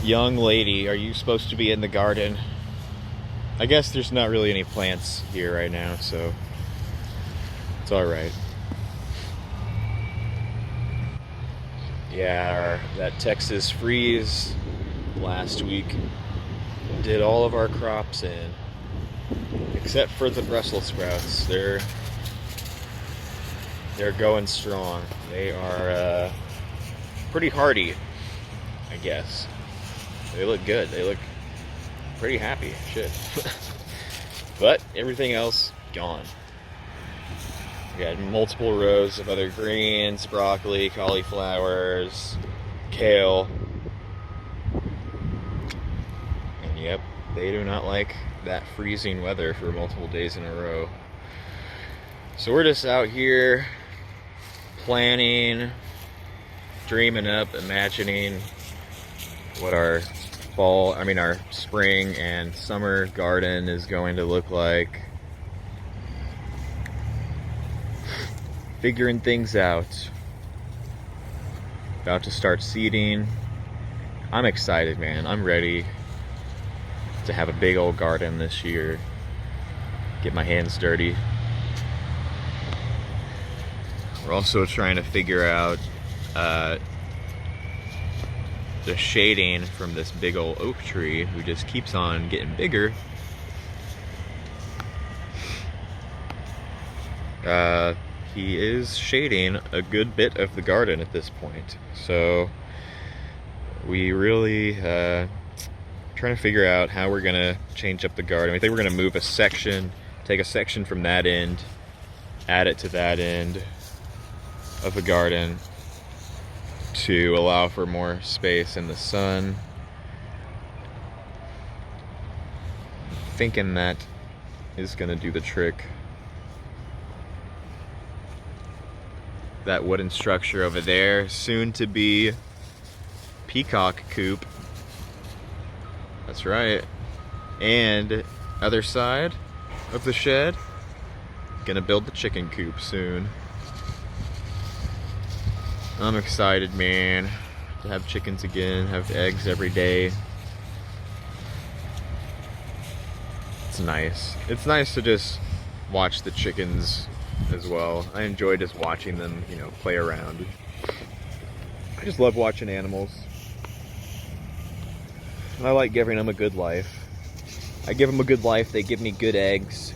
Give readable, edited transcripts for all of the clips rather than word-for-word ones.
Young lady, are you supposed to be in the garden? I guess there's not really any plants here right now, so it's all right. Yeah, that Texas freeze last week did all of our crops in, except for the Brussels sprouts. They're going strong. They are pretty hardy, I guess. They look good. They look pretty happy. Shit. But everything else gone. We had multiple rows of other greens, broccoli, cauliflowers, kale. And yep, they do not like that freezing weather for multiple days in a row. So we're just out here planning, dreaming up, imagining what our our spring and summer garden is going to look like. Figuring things out. About to start seeding. I'm excited, man. I'm ready to have a big old garden this year. Get my hands dirty. We're also trying to figure out the shading from this big old oak tree who just keeps on getting bigger. He is shading a good bit of the garden at this point. So we really trying to figure out how we're gonna change up the garden. I think we're gonna move a section, take a section from that end, add it to that end of the garden to allow for more space in the sun. Thinking that is gonna do the trick. That wooden structure over there, soon to be peacock coop. That's right. And other side of the shed, gonna build the chicken coop soon. I'm excited, man, to have chickens again, have eggs every day. It's nice. It's nice to just watch the chickens as well. I enjoy just watching them, play around. I just love watching animals. And I like giving them a good life. I give them a good life, they give me good eggs.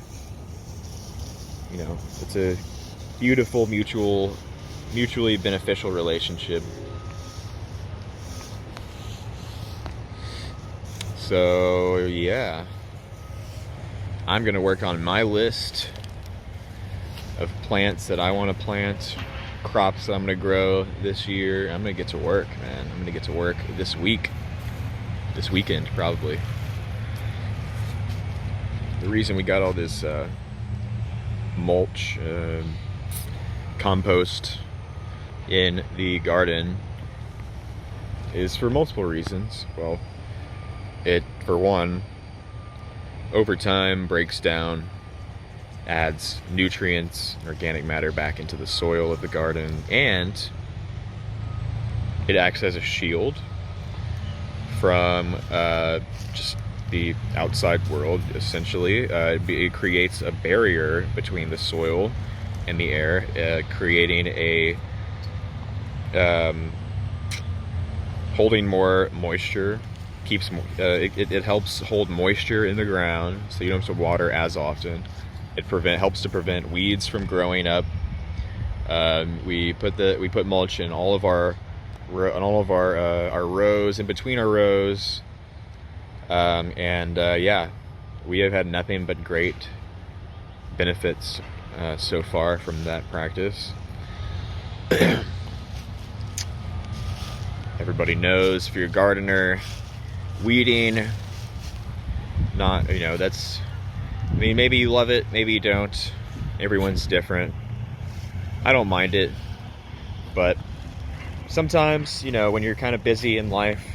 It's a beautiful, mutually beneficial relationship. So yeah, I'm gonna work on my list of plants that I want to plant, crops I'm gonna grow this year. I'm gonna get to work, man. I'm gonna get to work this weekend probably. The reason we got all this mulch, compost in the garden is for multiple reasons. Well, it, for one, over time breaks down, adds nutrients, organic matter back into the soil of the garden, and it acts as a shield from just the outside world, essentially. It creates a barrier between the soil and the air, creating a holding more moisture. It helps hold moisture in the ground, so you don't have to water as often. It helps to prevent weeds from growing up. We put mulch in all of our rows, in between our rows, yeah, we have had nothing but great benefits so far from that practice. Everybody knows, if you're a gardener, weeding, maybe you love it, maybe you don't. Everyone's different. I don't mind it, but sometimes, when you're kind of busy in life,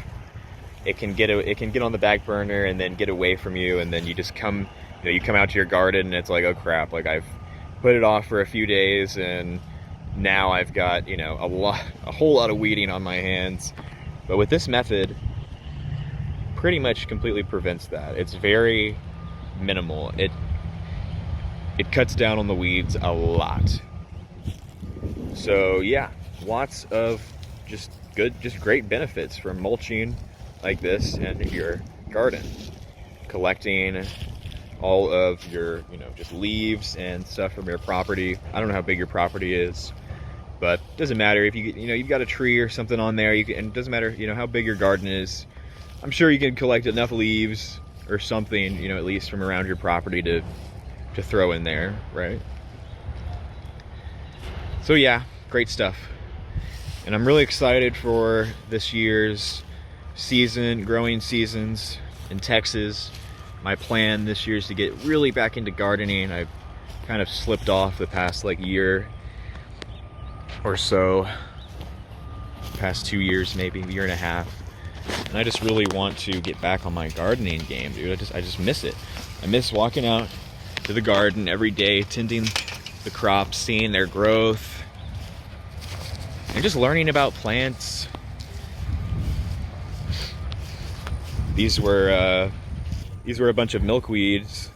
it can get on the back burner and then get away from you, and then you just come out to your garden and it's like, oh crap, like I've put it off for a few days and now I've got, a whole lot of weeding on my hands. But with this method, pretty much completely prevents that. It's very minimal. It cuts down on the weeds a lot. So yeah, lots of just great benefits from mulching like this in your garden. Collecting all of your, just leaves and stuff from your property. I don't know how big your property is, but it doesn't matter if you've got a tree or something on there. And it doesn't matter, how big your garden is. I'm sure you can collect enough leaves or something, at least from around your property to throw in there, right? So yeah, great stuff. And I'm really excited for this year's growing seasons in Texas. My plan this year is to get really back into gardening. I've kind of slipped off the past year or so, past 2 years, maybe a year and a half. And I just really want to get back on my gardening game, dude. I just miss it. I miss walking out to the garden every day, tending the crops, seeing their growth, and just learning about plants. These were a bunch of milkweeds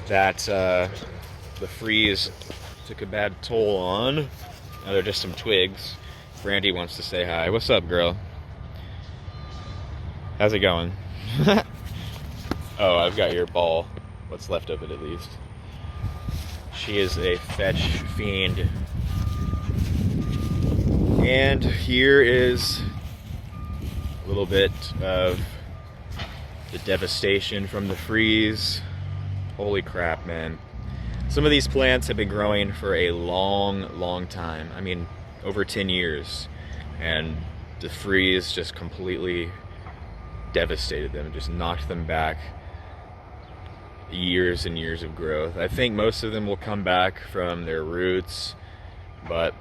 that the freeze took a bad toll on. Now they're just some twigs. Brandy wants to say hi. What's up, girl? How's it going? Oh, I've got your ball. What's left of it, at least. She is a fetch fiend. And here is a little bit of the devastation from the freeze. Holy crap, man. Some of these plants have been growing for a long time. I mean, over 10 years. And the freeze just completely devastated them, just knocked them back years and years of growth. I think most of them will come back from their roots, but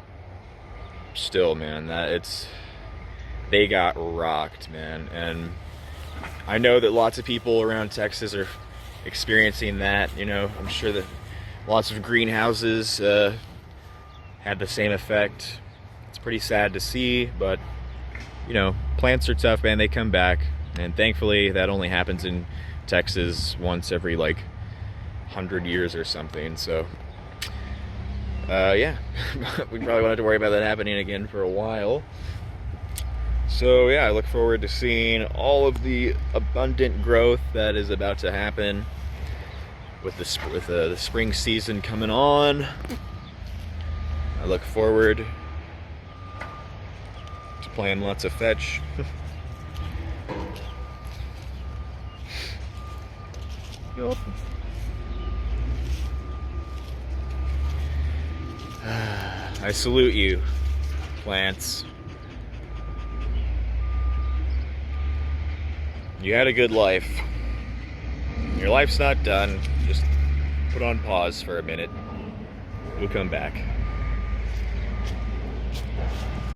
still, man, they got rocked, man. And I know that lots of people around Texas are experiencing that. I'm sure that lots of greenhouses had the same effect. It's pretty sad to see, but plants are tough, man. They come back, and thankfully that only happens in Texas once every 100 years or something. So yeah, we probably won't have to worry about that happening again for a while. So yeah, I look forward to seeing all of the abundant growth that is about to happen with the spring season coming on. I look forward to playing lots of fetch. Yup. I salute you, plants. You had a good life. Your life's not done. Just put on pause for a minute. We'll come back.